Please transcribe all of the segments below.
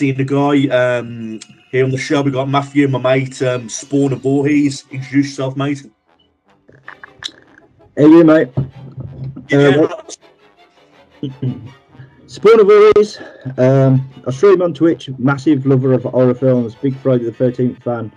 Anticenaguy. Here on the show, we got Matthew, my mate, SpawnofVoorhees. Introduce yourself, mate. Hey, you, mate. SpawnofVoorhees. I stream on Twitch. Massive lover of horror films. Big Friday the 13th fan.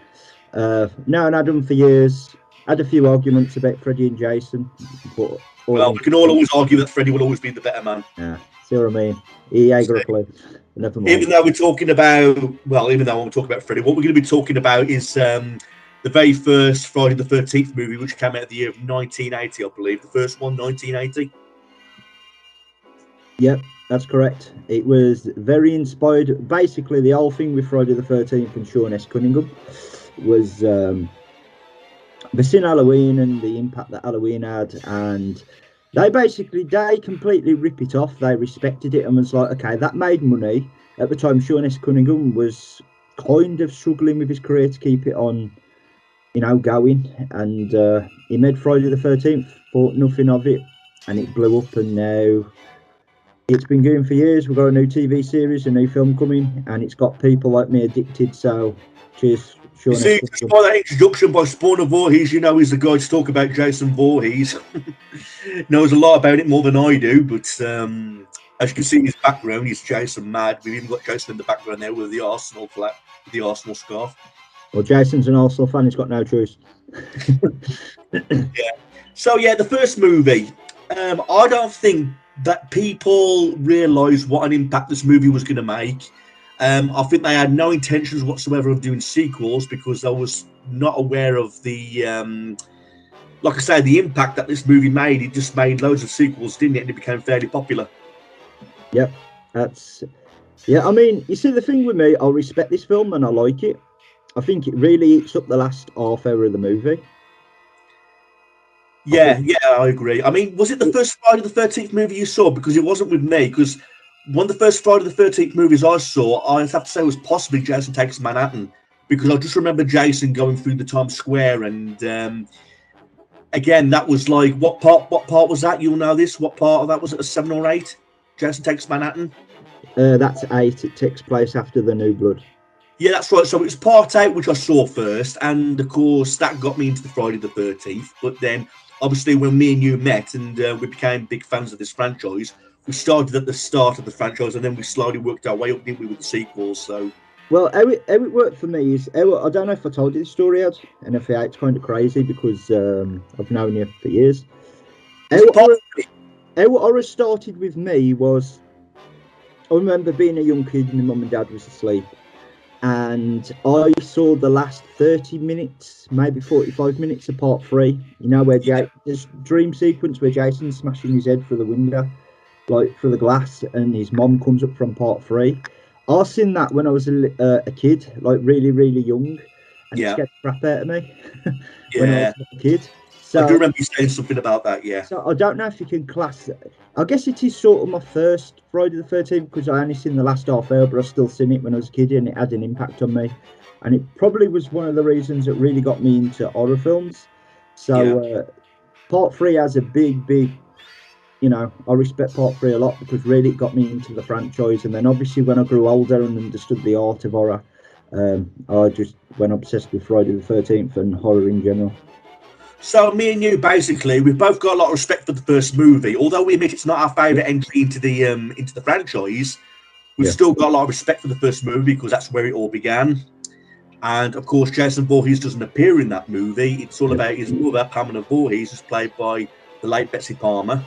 Known Adam for years. Had a few arguments about Freddy and Jason. But well, we can always argue that Freddy will always be the better man. Yeah, see what I mean? He ain't got a clue. Never mind. Even though we're talking about, even though I'm talking about Freddy, what we're going to be talking about is the very first Friday the 13th movie, which came out of the year of 1980, I believe. The first one, 1980. Yep, that's correct. It was very inspired. Basically, the whole thing with Friday the 13th and Sean S. Cunningham was the sin Halloween and the impact that Halloween had, and they completely rip it off. They respected it and was like, okay, that made money. At the time, Sean S. Cunningham was kind of struggling with his career to keep it on, going, and he made Friday the 13th, thought nothing of it, and it blew up, and now it's been going for years. We've got a new TV series, a new film coming, and it's got people like me addicted, so cheers. You see, by that introduction by SpawnofVoorhees, he's the guy to talk about Jason Voorhees. Knows a lot about it, more than I do, but as you can see in his background, he's Jason mad. We've even got Jason in the background there with the Arsenal flag, with the Arsenal scarf. Well, Jason's an Arsenal fan, he's got no choice. Yeah. So, the first movie, I don't think that people realised what an impact this movie was going to make. I think they had no intentions whatsoever of doing sequels because I was not aware of the, like I say, the impact that this movie made. It just made loads of sequels, didn't it? And it became fairly popular. Yep, I mean, you see, the thing with me, I respect this film and I like it. I think it really eats up the last half hour of the movie. Yeah, I agree. I mean, was it the first Friday the 13th movie you saw? Because it wasn't with me, because one of the first Friday the 13th movies I saw, I have to say, was possibly Jason Takes Manhattan, because I just remember Jason going through the Times Square, and again, that was like, what part was that? You'll know this. What part of that was it? A 7 or 8? Jason Takes Manhattan. That's 8. It takes place after the New Blood. Yeah, that's right. So it was part 8, which I saw first, and of course that got me into the Friday the 13th. But then, obviously, when me and you met and we became big fans of this franchise, we started at the start of the franchise, and then we slowly worked our way up, didn't we, with the sequels? So, well, how it worked for me is, I don't know if I told you this story, Ed, and if it's kind of crazy because I've known you for years. How horror started with me was, I remember being a young kid and my mum and dad was asleep, and I saw the last 30 minutes, maybe 45 minutes of part 3. Where this dream sequence where Jason's smashing his head through the window, like through the glass, and his mom comes up from part 3. I seen that when I was a kid, like really, really young, and it scared the crap out of me when I was a kid. So, I do remember you saying something about that, yeah. So I don't know if you can class it. I guess it is sort of my first Friday the 13th because I only seen the last half hour, but I still seen it when I was a kid, and it had an impact on me. And it probably was one of the reasons that really got me into horror films. So part 3 has a big, I respect part 3 a lot because really it got me into the franchise. And then obviously when I grew older and understood the art of horror, I just went obsessed with Friday the 13th and horror in general. So me and you, basically, we've both got a lot of respect for the first movie. Although we admit it's not our favourite entry into the franchise, we've still got a lot of respect for the first movie because that's where it all began. And of course, Jason Voorhees doesn't appear in that movie. It's all about his mother, Pamela Voorhees, who's played by the late Betsy Palmer.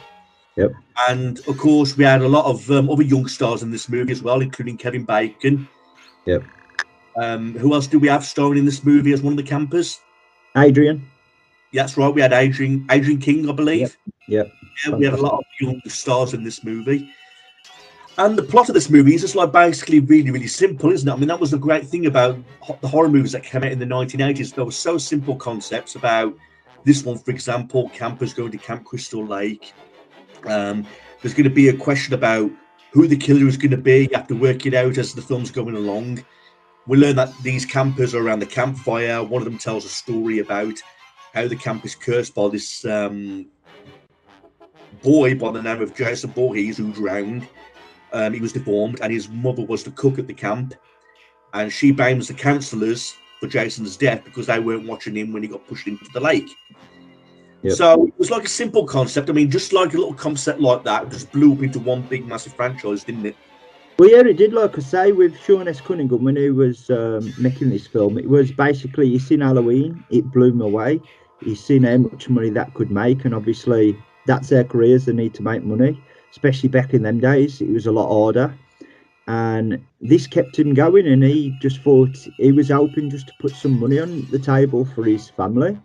Yep. And of course, we had a lot of other young stars in this movie as well, including Kevin Bacon. Yep. Who else do we have starring in this movie as one of the campers? Adrian. Yeah, that's right. We had Adrian King, I believe. Yep. Yeah, we had a lot of young stars in this movie. And the plot of this movie is just like basically really, really simple, isn't it? I mean, that was the great thing about the horror movies that came out in the 1980s. There were so simple concepts about this one, for example, campers going to Camp Crystal Lake. There's going to be a question about who the killer is going to be. You have to work it out as the film's going along. We learn that these campers are around the campfire. One of them tells a story about how the camp is cursed by this boy by the name of Jason Voorhees who drowned. He was deformed, and his mother was the cook at the camp, and she blames the counsellors for Jason's death because they weren't watching him when he got pushed into the lake. Yep. So it was like a simple concept. I mean, just like a little concept like that, just blew up into one big, massive franchise, didn't it? Well, yeah, it did. Like I say, with Sean S. Cunningham, when he was making this film, it was basically, he's seen Halloween, it blew him away. He's seen how much money that could make, and obviously that's their careers, they need to make money, especially back in them days. It was a lot harder, and this kept him going, and he just thought he was hoping just to put some money on the table for his family,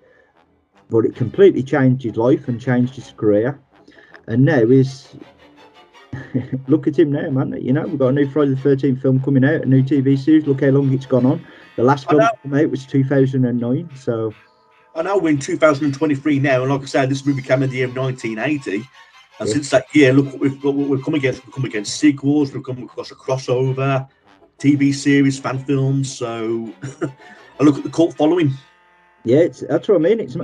but it completely changed his life and changed his career. And now he's look at him now, man. You know, we've got a new Friday the 13th film coming out, a new TV series. Look how long it's gone on. The last film that came out was 2009. So I know we're in 2023 now, and like I said, this movie came in the year of 1980. And since that year, look what we've come against. We've come against sequels. We've come across a crossover, TV series, fan films. So I look at the cult following. Yeah, that's what I mean. It's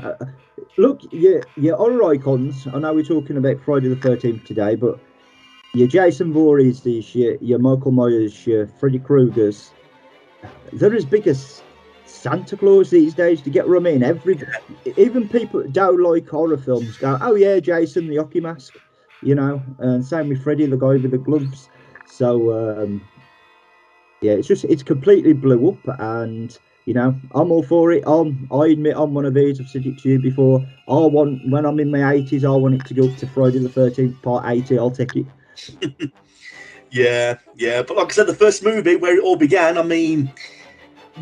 look, your horror icons. I know we're talking about Friday the 13th today, but your Jason Voorhees, your Michael Myers, your Freddy Kruegers, they're as big as Santa Claus these days. Do you get what I mean? Even people that don't like horror films go, oh yeah, Jason, the hockey mask, you know, and same with Freddy, the guy with the gloves. So yeah, it's completely blew up, and you know, I'm all for it. I admit I'm one of these. I've said it to you before. When I'm in my 80s, I want it to go up to Friday the 13th part 80. I'll take it. yeah, but like I said, the first movie where it all began, I mean,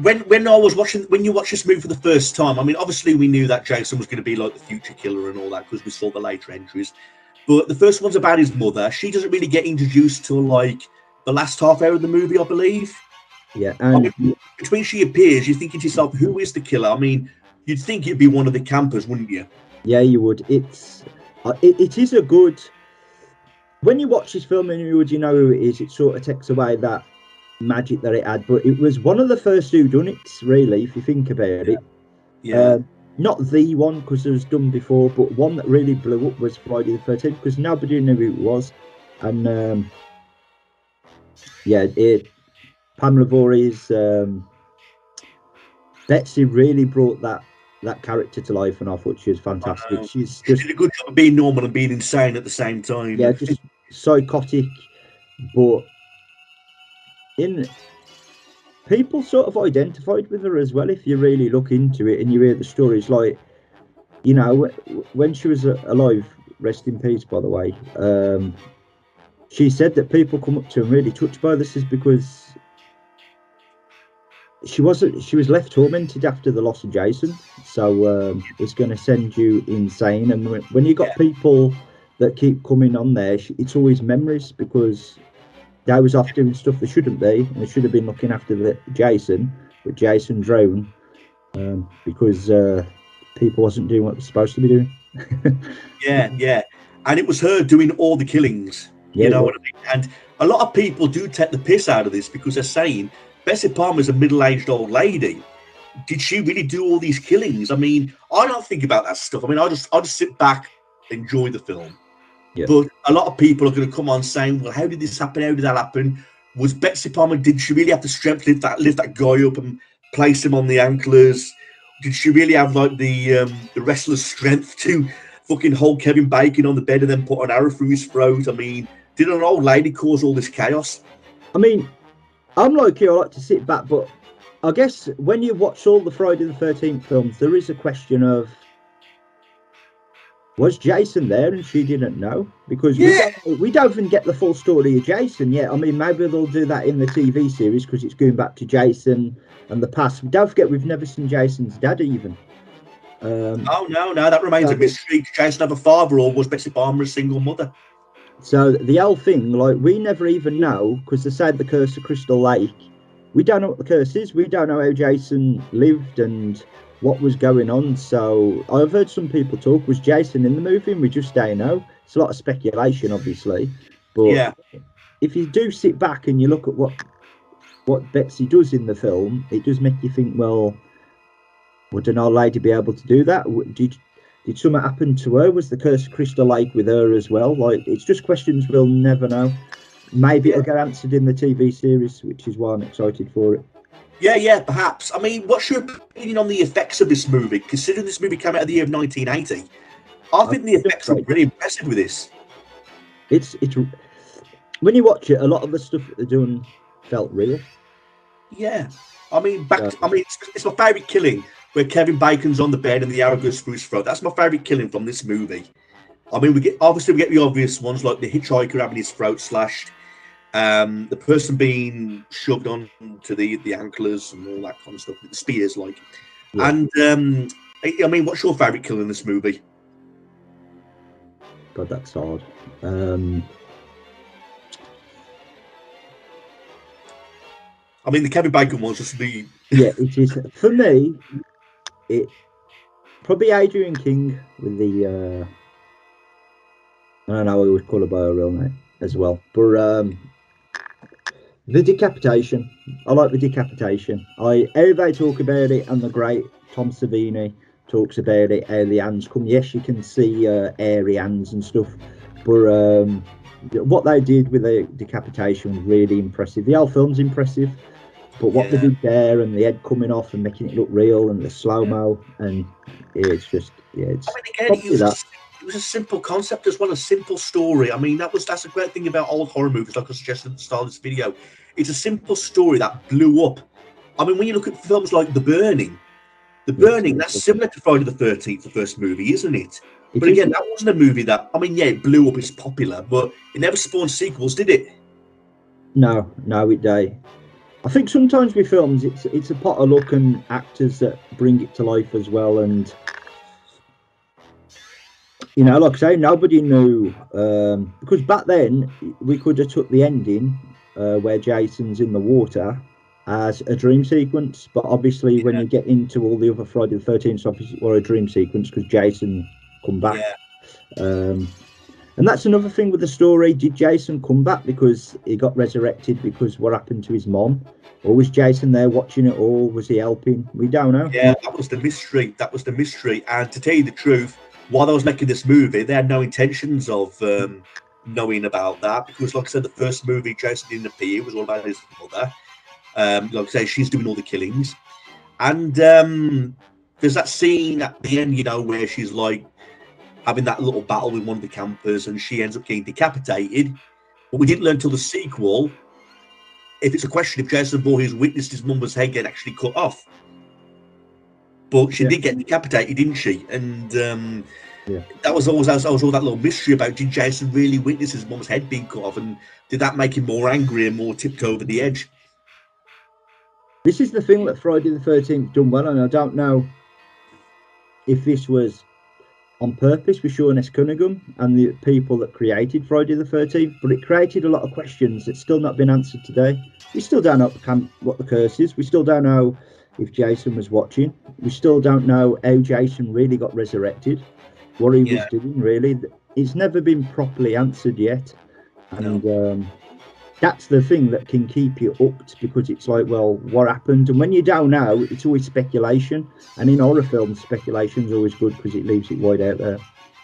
when you watch this movie for the first time, I mean, obviously we knew that Jason was going to be like the future killer and all that because we saw the later entries, but the first one's about his mother. She doesn't really get introduced till like the last half hour of the movie, I believe. Yeah, and I mean, between she appears, you're thinking to yourself, who is the killer? I mean, you'd think it'd be one of the campers, wouldn't you? Yeah, you would. It is a good. When you watch this film and you know who it is, it sort of takes away that magic that it had. But it was one of the first whodunits, really, if you think about it. Yeah. Not the one, because it was done before, but one that really blew up was Friday the 13th, because nobody knew who it was. And yeah, Pamela Voorhees, Betsy really brought that character to life, and I thought she was fantastic. She did a good job of being normal and being insane at the same time. Yeah, just psychotic, but people sort of identified with her as well. If you really look into it and you hear the stories, like, you know, when she was alive, rest in peace, by the way. She said that people come up to her and really touched by this is because she was left tormented after the loss of Jason, so it's going to send you insane. And when you got people that keep coming on there, it's always memories, because they was off doing stuff they shouldn't be, and they should have been looking after Jason, but Jason drowned because people wasn't doing what they're supposed to be doing. yeah, and it was her doing all the killings. Yeah, you know what I mean? And a lot of people do take the piss out of this because they're saying Bessie Palmer's a middle-aged old lady. Did she really do all these killings? I mean, I don't think about that stuff. I mean, I just sit back, enjoy the film. Yeah. But a lot of people are going to come on saying, well, how did this happen? How did that happen? Was Betsy Palmer, did she really have the strength to lift that guy up and place him on the anklers? Did she really have like the wrestler's strength to fucking hold Kevin Bacon on the bed and then put an arrow through his throat? I mean, did an old lady cause all this chaos? I mean, I'm like you, I like to sit back, but I guess when you watch all the Friday the 13th films, there is a question of, was Jason there and she didn't know? Because we don't even get the full story of Jason yet. I mean, maybe they'll do that in the TV series because it's going back to Jason and the past. Don't forget, we've never seen Jason's dad even. Oh, no, that remains a mystery. Did Jason have a father, or was Betsy Palmer a single mother? So the whole thing, like, we never even know, because they said the curse of Crystal Lake. We don't know what the curse is. We don't know how Jason lived and what was going on. So I've heard some people talk, was Jason in the movie? And we just don't know. It's a lot of speculation, obviously. But if you do sit back and you look at what Betsy does in the film, it does make you think, well, would an old lady be able to do that? Did something happen to her? Was the curse of Crystal Lake with her as well? Like, it's just questions we'll never know. maybe it'll get answered in the TV series, which is why I'm excited for it. Yeah, perhaps. I mean, what's your opinion on the effects of this movie? Considering this movie came out of the year of 1980, I think the effects were pretty impressive with this. It's when you watch it, a lot of the stuff that they're doing felt real. Yeah, I mean, it's my favourite killing where Kevin Bacon's on the bed and the arrow goes through his throat. That's my favourite killing from this movie. I mean, we get the obvious ones like the hitchhiker having his throat slashed, the person being shoved on to the anklers and all that kind of stuff, the spears, like. Yeah. And I mean, what's your favourite kill in this movie? God, that's hard. I mean, the Kevin Bacon one's just the... Yeah, it is. For me, it probably Adrian King with the... I don't know, we would call her by her real name as well. But the decapitation. I like the decapitation. How they talk about it, and the great Tom Savini talks about it, how the hands come. Yes, you can see airy hands and stuff. But what they did with the decapitation was really impressive. The whole film's impressive. But what they did there, and the head coming off and making it look real, and the slow-mo, and it's just, it's... I mean, again, it was a simple concept as well, a simple story. I mean, that's a great thing about old horror movies, like I suggested at the start of this video. It's a simple story that blew up. I mean, when you look at films like The Burning, that's similar to Friday the 13th, the first movie, isn't it? But again, that wasn't a movie that, I mean, yeah, it blew up, it's popular, but it never spawned sequels, did it? No, it did. I think sometimes with films, it's a pot of luck and actors that bring it to life as well. And, you know, like I say, nobody knew, because back then we could have took the ending where Jason's in the water as a dream sequence. But obviously when you get into all the other Friday the 13th stuff, it's a dream sequence because Jason come back. Yeah. And that's another thing with the story. Did Jason come back because he got resurrected because what happened to his mom? Or was Jason there watching it all? Was he helping? We don't know. Yeah, that was the mystery. And to tell you the truth, while I was making this movie, they had no intentions of knowing about that. Because, like I said, the first movie, Jason didn't appear. It was all about his mother. Like I say, she's doing all the killings. And there's that scene at the end, you know, where she's like, having that little battle with one of the campers, and she ends up getting decapitated. But we didn't learn until the sequel if it's a question if Jason Voorhees witnessed his mum's head get actually cut off. But she did get decapitated, didn't she? And that was all that little mystery about, did Jason really witness his mum's head being cut off, and did that make him more angry and more tipped over the edge? This is the thing that Friday the 13th done well, and I don't know if this was on purpose with Sean S. Cunningham and the people that created Friday the 13th, but it created a lot of questions that's still not been answered today. We still don't know what the curse is. We still don't know if Jason was watching. We still don't know how Jason really got resurrected, what he was doing, really. It's never been properly answered yet. And that's the thing that can keep you hooked, because it's like, well, what happened? And when you don't know, it's always speculation. And in horror films, speculation is always good because it leaves it wide out there.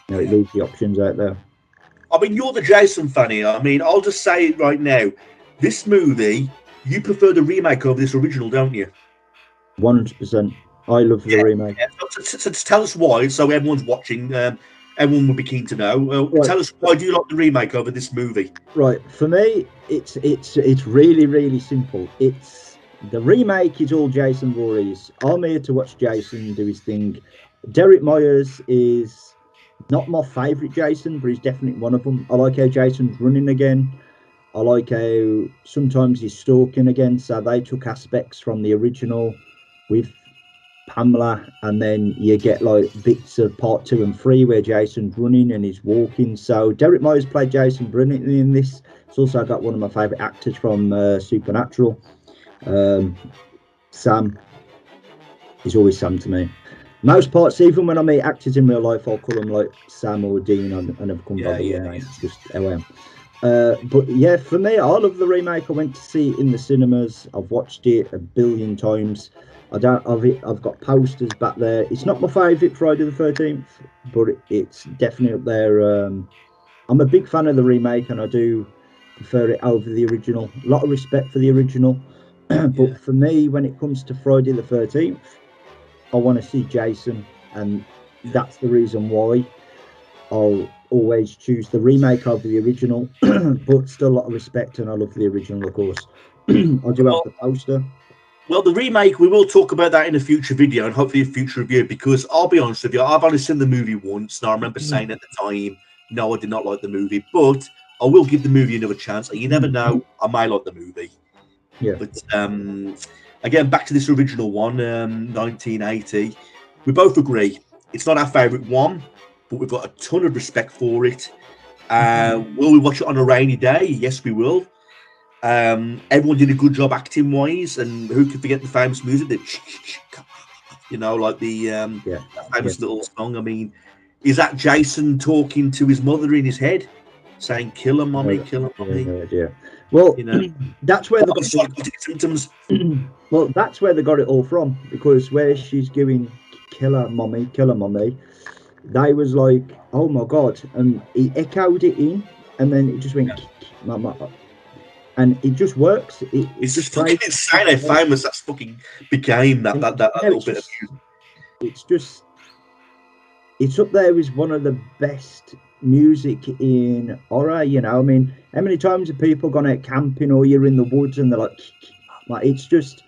You know, it leaves the options out there. I mean, you're the Jason fan here. I mean, I'll just say it right now. This movie, you prefer the remake over this original, don't you? 100%. I love the remake. Yeah. So tell us why, so everyone's watching. Everyone would be keen to know. Right. Tell us, why do you like the remake over this movie? Right, for me, it's really, really simple. The remake is all Jason Voorhees. I'm here to watch Jason do his thing. Derek Myers is not my favourite Jason, but he's definitely one of them. I like how Jason's running again. I like how sometimes he's stalking again. So they took aspects from the original with Pamela, and then you get like bits of part 2 and 3 where Jason's running and he's walking. So Derek Myers played Jason brilliantly in this. It's also got one of my favourite actors from Supernatural. Sam is always Sam to me. Most parts, even when I meet actors in real life, I'll call them like Sam or Dean, and I've come by the name. It's just how I am. But yeah, for me, I love the remake. I went to see it in the cinemas. I've watched it a billion times. I've got posters back there. It's not my favourite Friday the 13th, but it's definitely up there. I'm a big fan of the remake, and I do prefer it over the original. A lot of respect for the original. But for me, when it comes to Friday the 13th, I want to see Jason, and that's the reason why I'll always choose the remake over the original. But still a lot of respect, and I love the original, of course. I do have the poster. Well, the remake, we will talk about that in a future video and hopefully a future review, because I'll be honest with you, I've only seen the movie once, and I remember saying at the time, no, I did not like the movie, but I will give the movie another chance. You never know, I might like the movie. Yeah. But again, back to this original one, 1980, we both agree it's not our favourite one, but we've got a ton of respect for it. Will we watch it on a rainy day? Yes, we will. Everyone did a good job acting wise, and who could forget the famous music that like the famous little song. I mean, is that Jason talking to his mother in his head, saying "Kill her, mommy, kill her, mommy"? No idea. Well, that's where they got psychotic symptoms. Well, that's where they got it all from, because where she's going, kill her, mommy, they was like, oh my god, and he echoed it in, and then it just went, mama. And it just works. It's just fucking insane how famous that fucking became. That little bit of music. It's up there as one of the best music in horror. I mean, how many times have people gone out camping, or you're in the woods and they're like it's just.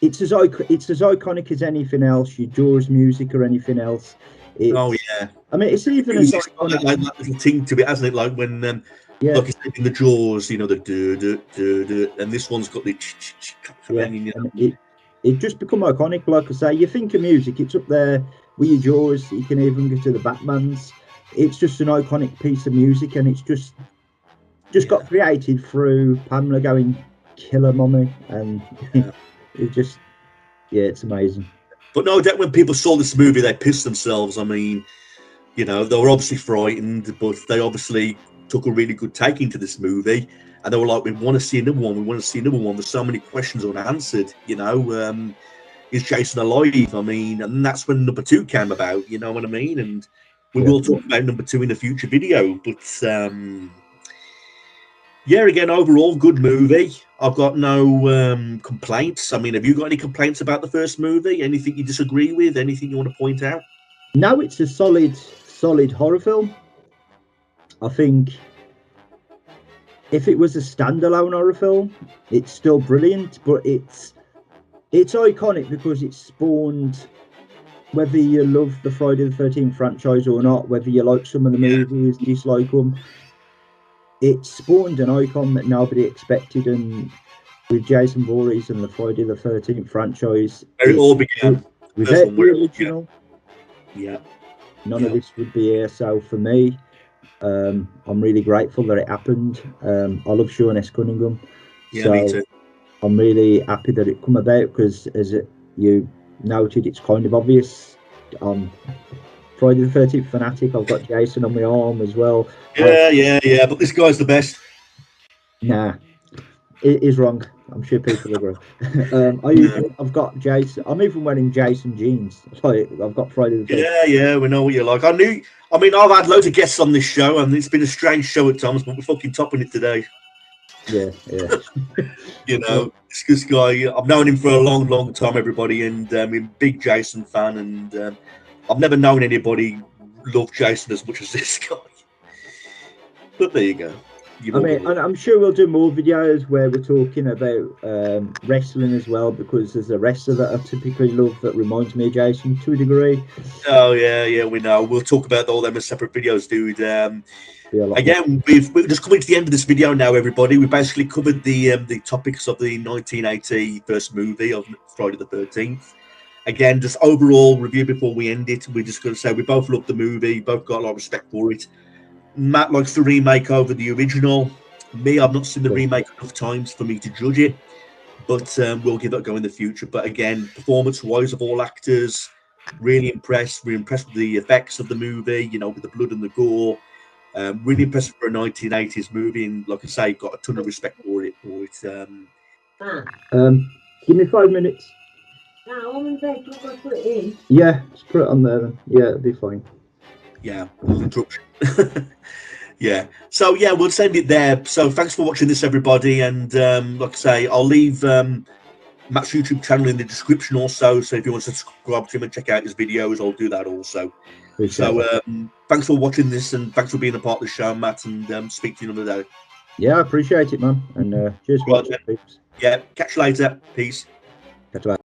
It's as iconic as anything else. Your Jaws music or anything else. Oh yeah. I mean, it's even as iconic. Like that little ting to it, hasn't it? Like when like it's in the Jaws, the do, and this one's got the it just become iconic. Like I say, you think of music, it's up there with your Jaws. You can even go to the Batmans. It's just an iconic piece of music, and it's just got created through Pamela going, "Kill her, mommy," and it just it's amazing. But no doubt when people saw this movie, they pissed themselves. I mean, they were obviously frightened, but they obviously took a really good take into this movie, and they were like, we want to see another one, there's so many questions unanswered. Is Jason alive? I mean, and that's when number 2 came about, you know what I mean? And we will talk about number 2 in a future video, but again, overall good movie. I've got no complaints. I mean, have you got any complaints about the first movie? Anything you disagree with? Anything you want to point out? No, it's a solid horror film. I think if it was a standalone horror film, it's still brilliant, but it's iconic because it spawned, whether you love the Friday the 13th franchise or not, whether you like some of the movies, dislike them, it spawned an icon that nobody expected. And with Jason Voorhees and the Friday the 13th franchise, it all began. Without the original, none of this would be here. So for me, I'm really grateful that it happened. I love Sean S. Cunningham. Me too. I'm really happy that it come about, because as you noted, it's kind of obvious. Friday the 13th fanatic, I've got Jason on my arm as well. Yeah, but this guy's the best. Nah, it is wrong. I'm sure people agree. I've got Jason. I'm even wearing Jason jeans. I've got Friday the 13th. Yeah, we know what you're like. I've had loads of guests on this show, and it's been a strange show at times, but we're fucking topping it today. Yeah. This guy, I've known him for a long time, everybody, and I'm a big Jason fan, and I've never known anybody love Jason as much as this guy. But there you go. And I'm sure we'll do more videos where we're talking about wrestling as well, because there's a wrestler that I typically love that reminds me of Jason to a degree. Oh yeah, we know. We'll talk about all them as separate videos, dude. Again, we're just coming to the end of this video now, everybody. We basically covered the topics of the 1980 first movie of Friday the 13th. Again, just overall review before we end it. We're just going to say we both loved the movie, both got a lot of respect for it. Matt likes the remake over the original. Me, I've not seen the remake enough times for me to judge it, but we'll give that a go in the future. But again, performance-wise of all actors, really impressed. We're impressed with the effects of the movie, with the blood and the gore. Really impressive for a 1980s movie, and like I say, got a ton of respect for it. Give me 5 minutes. No, I'm going to put it in. Yeah, just put it on there then. Yeah, it'll be fine. Yeah, interruption. Yeah. So yeah, we'll send it there. So thanks for watching this, everybody. And like I say, I'll leave Matt's YouTube channel in the description also. So if you want to subscribe to him and check out his videos, I'll do that also. Thanks for watching this, and thanks for being a part of the show, Matt. And speak to you another day. Yeah, I appreciate it, man. And cheers for watching. Yeah. Catch you later. Peace. Catch you later.